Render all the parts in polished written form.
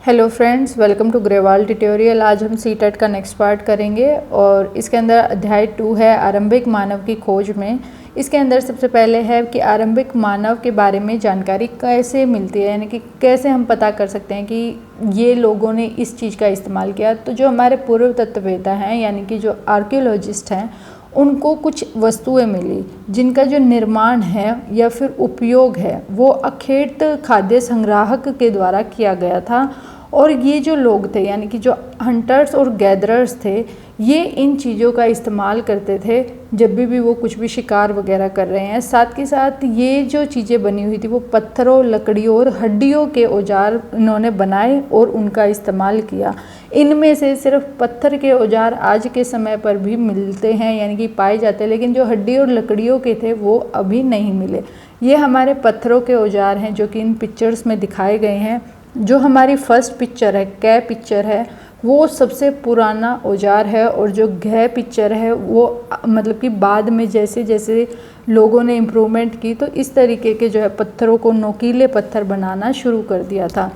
Hello friends, welcome to Grewal tutorial. आज हम CTET का नेक्स्ट पार्ट करेंगे और इसके अंदर अध्याय 2 है आरंभिक मानव की खोज में। इसके अंदर सबसे पहले है कि आरंभिक मानव के बारे में जानकारी कैसे मिलती है, यानी कि कैसे हम पता कर सकते हैं कि ये लोगों ने इस चीज़ का इस्तेमाल किया। तो जो हमारे पूर्व तत्ववेता हैं, यानी कि जो आर्कियोलॉजिस्ट हैं, उनको कुछ वस्तुएं मिली जिनका जो निर्माण है या फिर उपयोग है वो अखेट खाद्य संग्राहक के द्वारा किया गया था। और ये जो लोग थे, यानी कि जो हंटर्स और गैदरर्स थे, ये इन चीज़ों का इस्तेमाल करते थे जब भी वो कुछ भी शिकार वगैरह कर रहे हैं। साथ के साथ ये जो चीज़ें बनी हुई थी वो पत्थरों, लकड़ियों और हड्डियों के औजार इन्होंने बनाए और उनका इस्तेमाल किया। इनमें से सिर्फ पत्थर के औजार आज के समय पर भी मिलते हैं, यानी कि पाए जाते हैं, लेकिन जो हड्डी और लकड़ियों के थे वो अभी नहीं मिले। ये हमारे पत्थरों के औजार हैं जो कि इन पिक्चर्स में दिखाए गए हैं। जो हमारी फर्स्ट पिक्चर है, कै पिक्चर है, वो सबसे पुराना औजार है और जो घै पिक्चर है वो मतलब कि बाद में जैसे जैसे लोगों ने इम्प्रूवमेंट की तो इस तरीके के जो है पत्थरों को नोकीले पत्थर बनाना शुरू कर दिया था।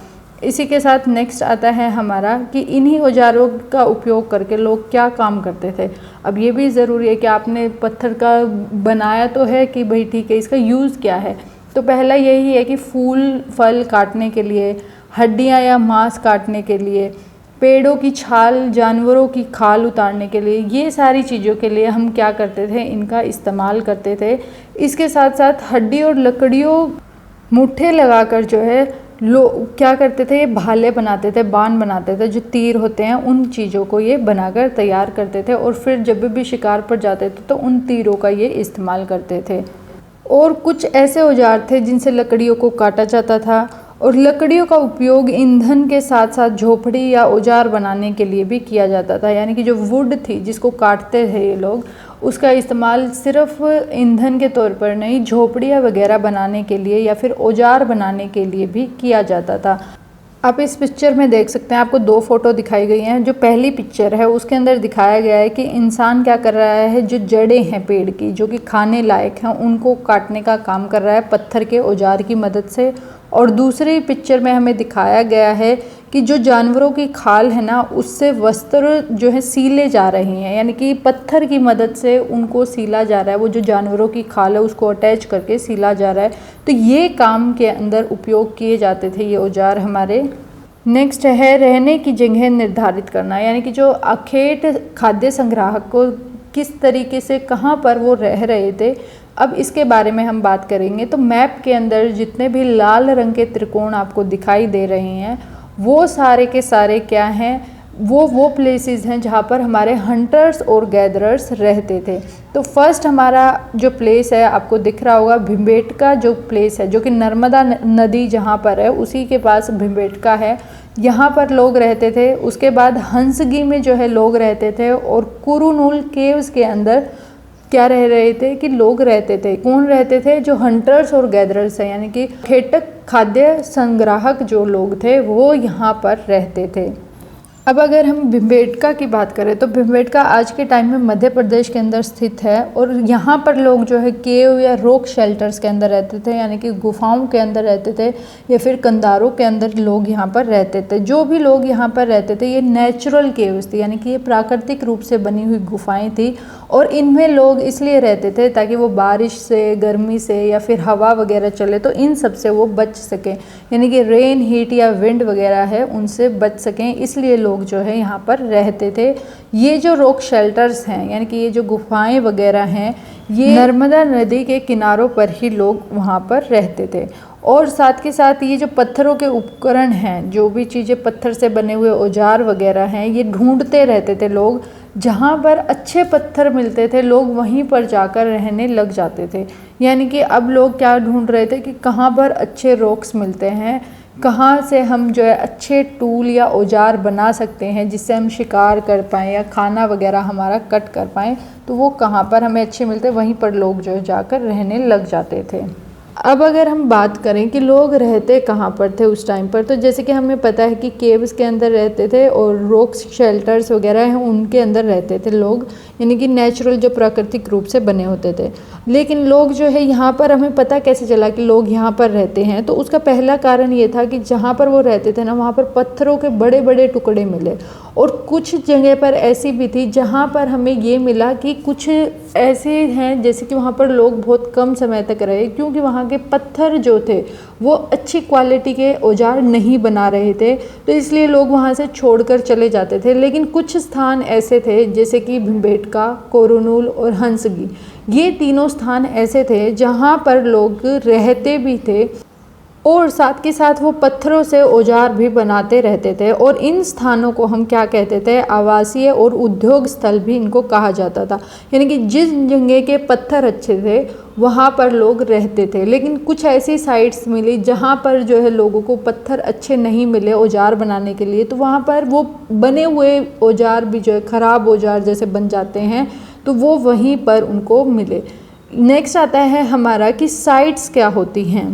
इसी के साथ नेक्स्ट आता है हमारा कि इन्हीं औजारों का उपयोग करके लोग क्या काम करते थे। अब ये भी ज़रूरी है कि आपने पत्थर का बनाया तो है कि भाई ठीक है, इसका यूज़ क्या है। तो पहला यही है कि फूल फल काटने के लिए, हड्डियाँ या मांस काटने के लिए, पेड़ों की छाल, जानवरों की खाल उतारने के लिए, ये सारी चीज़ों के लिए हम क्या करते थे, इनका इस्तेमाल करते थे। इसके साथ साथ हड्डी और लकड़ियों मुट्ठे लगाकर जो है लोग क्या करते थे, ये भाले बनाते थे, बाण बनाते थे, जो तीर होते हैं उन चीज़ों को ये बनाकर तैयार करते थे और फिर जब भी शिकार पर जाते थे तो उन तीरों का ये इस्तेमाल करते थे। और कुछ ऐसे औजार थे जिनसे लकड़ियों को काटा जाता था और लकड़ियों का उपयोग ईंधन के साथ साथ झोपड़ी या औजार बनाने के लिए भी किया जाता था। यानी कि जो वुड थी जिसको काटते थे ये लोग, उसका इस्तेमाल सिर्फ ईंधन के तौर पर नहीं, झोपड़ियाँ वगैरह बनाने के लिए या फिर औजार बनाने के लिए भी किया जाता था। आप इस पिक्चर में देख सकते हैं, आपको 2 फोटो दिखाई गई हैं। जो पहली पिक्चर है उसके अंदर दिखाया गया है कि इंसान क्या कर रहा है, जो जड़ें हैं पेड़ की जो कि खाने लायक हैं उनको काटने का काम कर रहा है पत्थर के औजार की मदद से। और दूसरी पिक्चर में हमें दिखाया गया है कि जो जानवरों की खाल है ना, उससे वस्त्र जो है सीले जा रहे हैं, यानी कि पत्थर की मदद से उनको सीला जा रहा है। वो जो जानवरों की खाल है उसको अटैच करके सीला जा रहा है। तो ये काम के अंदर उपयोग किए जाते थे ये औजार हमारे। नेक्स्ट है रहने की जगह निर्धारित करना, यानी कि जो अखेट खाद्य संग्राहक को किस तरीके से कहाँ पर वो रह रहे थे, अब इसके बारे में हम बात करेंगे। तो मैप के अंदर जितने भी लाल रंग के त्रिकोण आपको दिखाई दे रहे हैं वो सारे के सारे क्या हैं, वो प्लेसेस हैं जहाँ पर हमारे हंटर्स और गैदरर्स रहते थे। तो फर्स्ट हमारा जो प्लेस है आपको दिख रहा होगा, भिम्बेटका जो प्लेस है, जो कि नर्मदा नदी जहाँ पर है उसी के पास भिम्बेटका है, यहाँ पर लोग रहते थे। उसके बाद हंसगी में जो है लोग रहते थे और कुरुनूल केव्स के अंदर क्या रह रहे थे कि लोग रहते थे। कौन रहते थे? जो हंटर्स और गैदरर्स हैं, यानी कि खेटक खाद्य संग्राहक जो लोग थे वो यहाँ पर रहते थे। अब अगर हम भिम्बेटका की बात करें तो भिम्बेटका आज के टाइम में मध्य प्रदेश के अंदर स्थित है और यहाँ पर लोग जो है केव या रॉक शेल्टर्स के अंदर रहते थे, यानी कि गुफाओं के अंदर रहते थे या फिर कंधारों के अंदर लोग यहाँ पर रहते थे। जो भी लोग यहाँ पर रहते थे ये नेचुरल केव्स थी, यानी कि ये प्राकृतिक रूप से बनी हुई गुफाएँ थी और इनमें लोग इसलिए रहते थे ताकि वो बारिश से, गर्मी से या फिर हवा वगैरह चले तो इन सब से वो बच सकें, यानी कि रेन, हीट या विंड वगैरह है उनसे बच सकें, इसलिए लोग जो है यहाँ पर रहते थे। ये जो रॉक शेल्टर्स हैं, यानी कि ये जो गुफाएं वगैरह हैं, ये नर्मदा नदी के किनारों पर ही लोग वहाँ पर रहते थे। और साथ के साथ ये जो पत्थरों के उपकरण हैं, जो भी चीज़ें पत्थर से बने हुए औजार वगैरह हैं, ये ढूंढते रहते थे लोग। जहाँ पर अच्छे पत्थर मिलते थे लोग वहीं पर जाकर रहने लग जाते थे। यानी कि अब लोग क्या ढूंढ रहे थे कि कहाँ पर अच्छे रॉक्स मिलते हैं, कहाँ से हम जो है अच्छे टूल या औजार बना सकते हैं जिससे हम शिकार कर पाएँ या खाना वगैरह हमारा कट कर पाएँ, तो वो कहाँ पर हमें अच्छे मिलते, वहीं पर लोग जो है जाकर रहने लग जाते थे। अब अगर हम बात करें कि लोग रहते कहाँ पर थे उस टाइम पर, तो जैसे कि हमें पता है कि केव्स के अंदर रहते थे और रॉक शेल्टर्स वगैरह हैं उनके अंदर रहते थे लोग, यानी कि नेचुरल जो प्राकृतिक रूप से बने होते थे। लेकिन लोग जो है यहाँ पर, हमें पता कैसे चला कि लोग यहाँ पर रहते हैं, तो उसका पहला कारण ये था कि जहाँ पर वो रहते थे ना, वहाँ पर पत्थरों के बड़े बड़े टुकड़े मिले। और कुछ जगह पर ऐसी भी थी जहाँ पर हमें ये मिला कि कुछ ऐसे हैं जैसे कि वहाँ पर लोग बहुत कम समय तक रहे, क्योंकि वहाँ के पत्थर जो थे वो अच्छी क्वालिटी के औजार नहीं बना रहे थे, तो इसलिए लोग वहाँ से छोड़कर चले जाते थे। लेकिन कुछ स्थान ऐसे थे जैसे कि भीमबेटका, कोरोनूल और हंसगी, ये तीनों स्थान ऐसे थे जहाँ पर लोग रहते भी थे और साथ के साथ वो पत्थरों से औजार भी बनाते रहते थे। और इन स्थानों को हम क्या कहते थे, आवासीय और उद्योग स्थल भी इनको कहा जाता था। यानी कि जिस जगह के पत्थर अच्छे थे वहाँ पर लोग रहते थे। लेकिन कुछ ऐसी साइट्स मिली जहाँ पर जो है लोगों को पत्थर अच्छे नहीं मिले औजार बनाने के लिए, तो वहाँ पर वो बने हुए औजार भी जो है ख़राब औजार जैसे बन जाते हैं, तो वो वहीं पर उनको मिले। नेक्स्ट आता है हमारा कि साइट्स क्या होती हैं।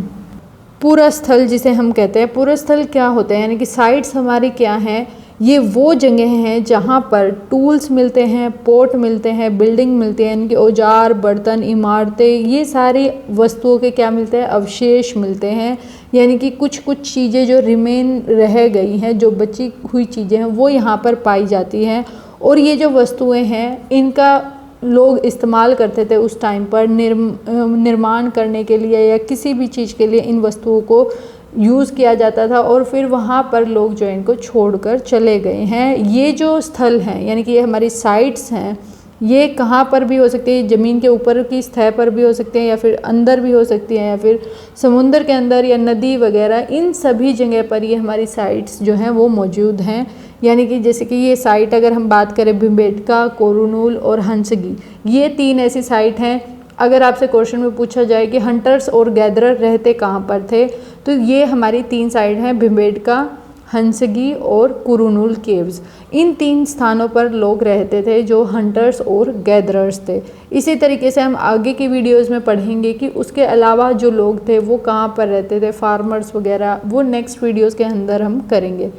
पूरा स्थल जिसे हम कहते हैं, पूरा स्थल क्या होते हैं, यानी कि साइट्स हमारी क्या हैं, ये वो जगह हैं जहाँ पर टूल्स मिलते हैं, पोर्ट मिलते हैं, बिल्डिंग मिलती है, यानी कि औजार, बर्तन, इमारतें, ये सारी वस्तुओं के क्या मिलते हैं, अवशेष मिलते हैं। यानी कि कुछ कुछ चीज़ें जो रिमेन रह गई हैं, जो बची हुई चीज़ें हैं, वो यहाँ पर पाई जाती हैं। और ये जो वस्तुएँ हैं इनका लोग इस्तेमाल करते थे उस टाइम पर निर्माण करने के लिए या किसी भी चीज़ के लिए इन वस्तुओं को यूज़ किया जाता था। और फिर वहाँ पर लोग जो इनको छोड़कर चले गए हैं। ये जो स्थल हैं, यानी कि ये हमारी साइट्स हैं, ये कहाँ पर भी हो सकती है, ज़मीन के ऊपर की सतह पर भी हो सकते हैं, या फिर अंदर भी हो सकती हैं, या फिर समुद्र के अंदर या नदी वगैरह, इन सभी जगह पर ये हमारी साइट्स जो हैं वो मौजूद हैं। यानी कि जैसे कि ये साइट अगर हम बात करें, भीमबेटका, कोरोनूल और हंसगी, ये तीन ऐसी साइट हैं। अगर आपसे क्वेश्चन में पूछा जाए कि हंटर्स और गैदरर रहते कहाँ पर थे, तो ये हमारी तीन साइट हैं, भीमबेटका, हंसगी और कुरुनूल केव्स। इन तीन स्थानों पर लोग रहते थे जो हंटर्स और गैदरर्स थे। इसी तरीके से हम आगे की वीडियोस में पढ़ेंगे कि उसके अलावा जो लोग थे वो कहाँ पर रहते थे, फार्मर्स वगैरह, वो नेक्स्ट वीडियोस के अंदर हम करेंगे।